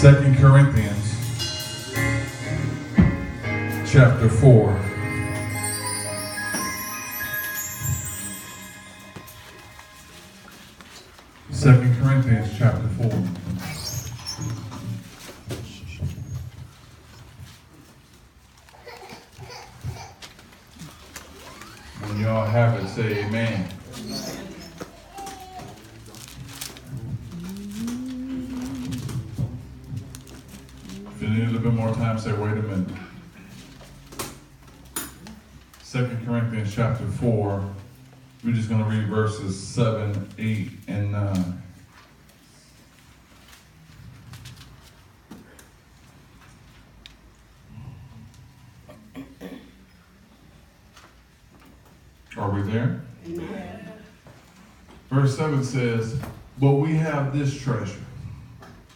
2 Corinthians chapter 4. Second Corinthians chapter 4. When y'all have it, say amen. If you need a little bit more time, say wait a minute. 2 Corinthians chapter 4. We're just going to read verses 7, 8, and 9. Are we there? Amen. Verse 7 says, "But we have this treasure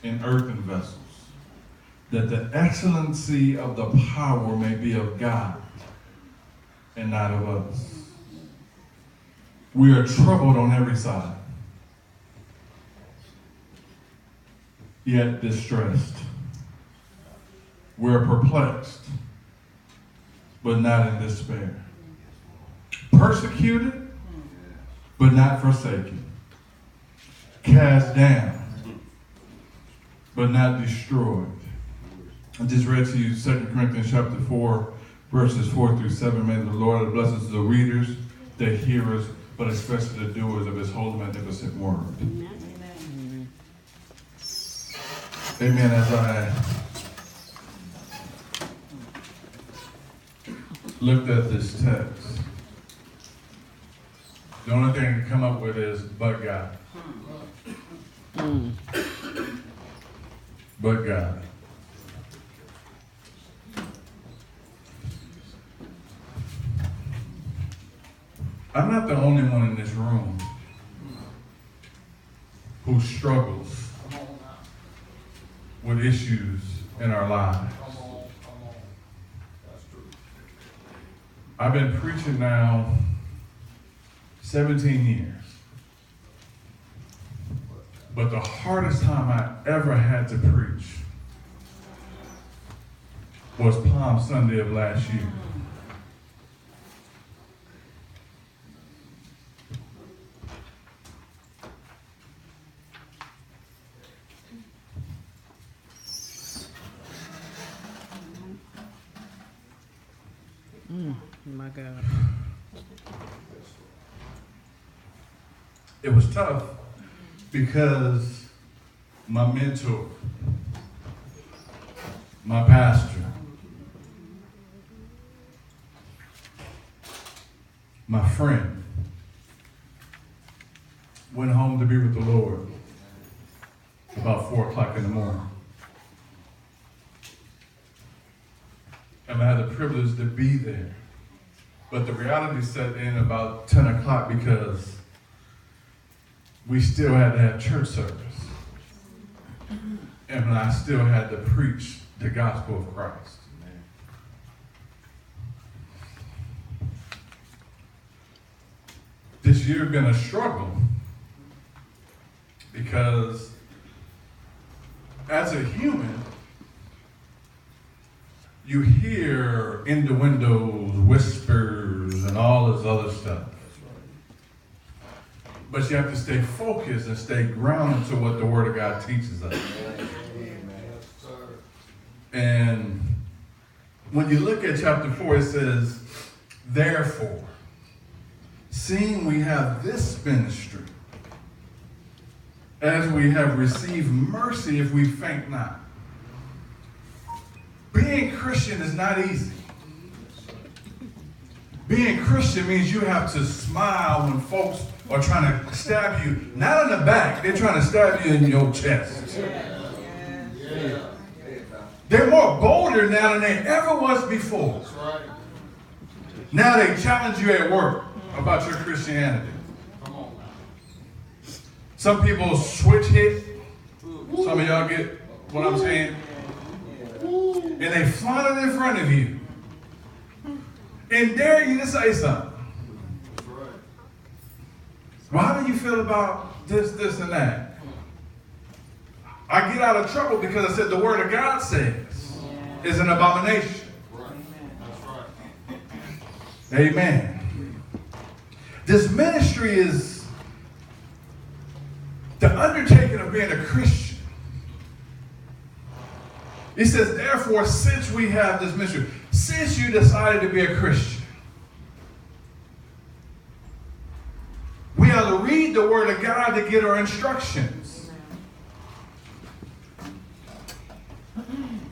in earthen vessels, that the excellency of the power may be of God and not of us. We are troubled on every side, yet distressed. We are perplexed, but not in despair. Persecuted, but not forsaken. Cast down, but not destroyed." I just read to you 2 Corinthians chapter 4, verses 4 through 7. May the Lord bless the readers, the hearers, but especially the doers of his holy magnificent word. Amen. Amen. As I looked at this text, the only thing to come up with is, but God. But God. I'm not the only one in this room who struggles with issues in our lives. I've been preaching now 17 years. But the hardest time I ever had to preach was Palm Sunday of last year. My God. It was tough because my mentor, my pastor, my friend, went home to be with the Lord about 4 o'clock in the morning. And I had the privilege to be there. But the reality set in about 10 o'clock because we still had to have church service. And I still had to preach the gospel of Christ. This year has been a struggle because as a human, you hear innuendos, whispers, and all this other stuff. But you have to stay focused and stay grounded to what the Word of God teaches us. And when you look at chapter 4, it says, "Therefore, seeing we have this ministry, as we have received mercy if we faint not." Being Christian is not easy. Being Christian means you have to smile when folks are trying to stab you, not in the back, they're trying to stab you in your chest. They're more bolder now than they ever was before. Now they challenge you at work about your Christianity. Some people switch hit. Some of y'all get what I'm saying? And they flaunt it in front of you and dare you to say something. Well, how do you feel about this, and that? I get out of trouble because I said the word of God says is an abomination. Amen. This ministry is the undertaking of being a Christian. He says, therefore, since we have this ministry, since you decided to be a Christian, we have to read the word of God to get our instructions.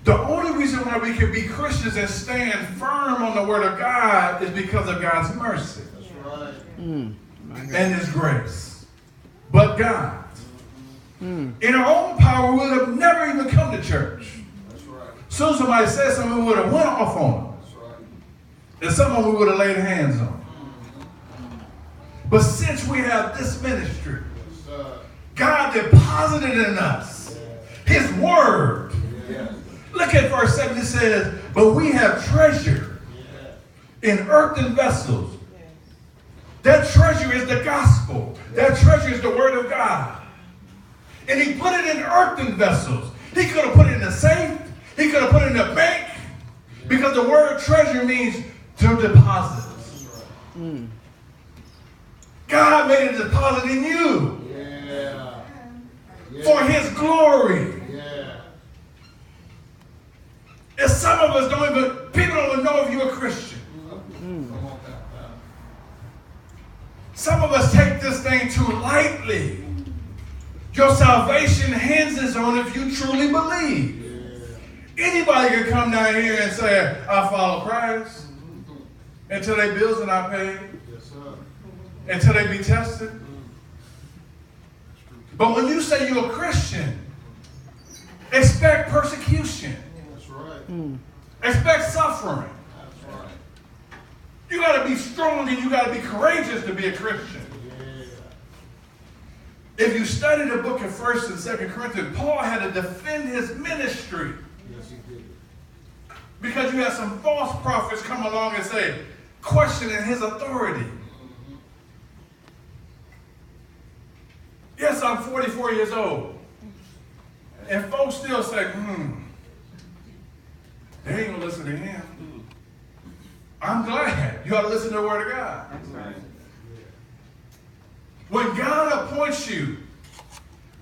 The only reason why we can be Christians and stand firm on the word of God is because of God's mercy. That's right. And his grace. But God. In our own power, we would have never even come to church. That's right. Soon as somebody said something, we would have went off on them. That's right. And someone we would have laid hands on. But since we have this ministry, God deposited in us his word. Look at verse 7. It says, but we have treasure in earthen vessels. That treasure is the gospel. That treasure is the word of God. And he put it in earthen vessels. He could have put it in the safe. He could have put it in the bank. Because the word treasure means to deposit. God made a deposit in you. For his glory. And some of us don't even, people don't even know if you're a Christian. Some of us take this thing too lightly. Your salvation hinges on if you truly believe. Anybody can come down here and say, I follow Christ until their bills are not paid, until they be tested. But when you say you're a Christian, expect persecution. Expect suffering. You got to be strong and you got to be courageous to be a Christian. If you study the book of 1st and 2nd Corinthians, Paul had to defend his ministry. Yes, he did. Because you had some false prophets come along and say, questioning his authority. Yes, I'm 44 years old. And folks still say, they ain't going to listen to him. I'm glad you ought to listen to the word of God. That's right. When God appoints you,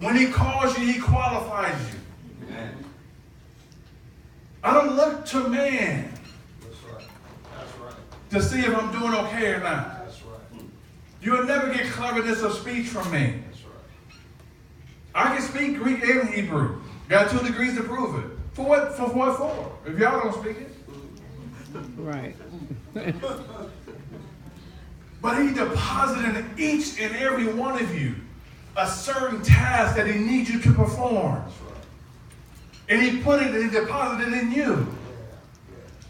when he calls you, he qualifies you. Amen. I don't look to man. That's right. That's right. To see if I'm doing okay or not. That's right. You'll never get cleverness of speech from me. That's right. I can speak Greek and Hebrew. Got 2 degrees to prove it. For what? For what for? If y'all don't speak it. Right. But he deposited in each and every one of you a certain task that he needs you to perform. And he put it and he deposited in you.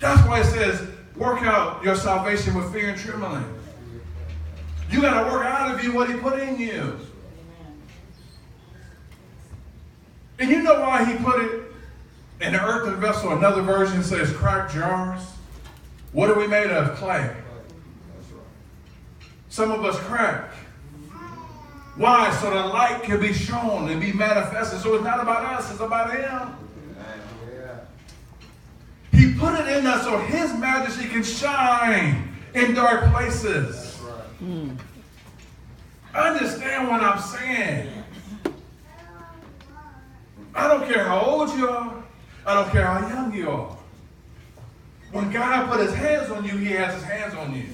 That's why it says, work out your salvation with fear and trembling. You got to work out of you what he put in you. And you know why he put it in the earthen vessel? Another version says cracked jars. What are we made of? Clay. Some of us crack. Why? So the light can be shown and be manifested. So it's not about us, it's about him. He put it in us so his majesty can shine in dark places. Understand what I'm saying. I don't care how old you are. I don't care how young you are. When God put his hands on you, he has his hands on you.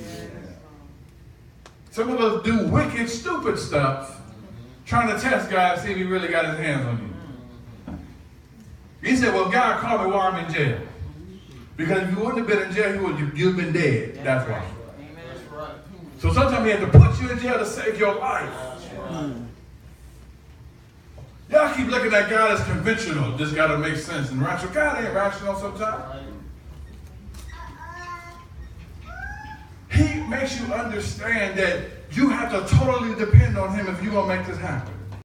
Some of us do wicked, stupid stuff, trying to test God to see if he really got his hands on you. He said, well, God called me while I'm in jail. Because if you wouldn't have been in jail, you'd have been dead. That's why. So sometimes he had to put you in jail to save your life. Y'all keep looking at God as conventional. This got to make sense and rational. God ain't rational sometimes. He makes you understand that you have to totally depend on him if you're going to make this happen.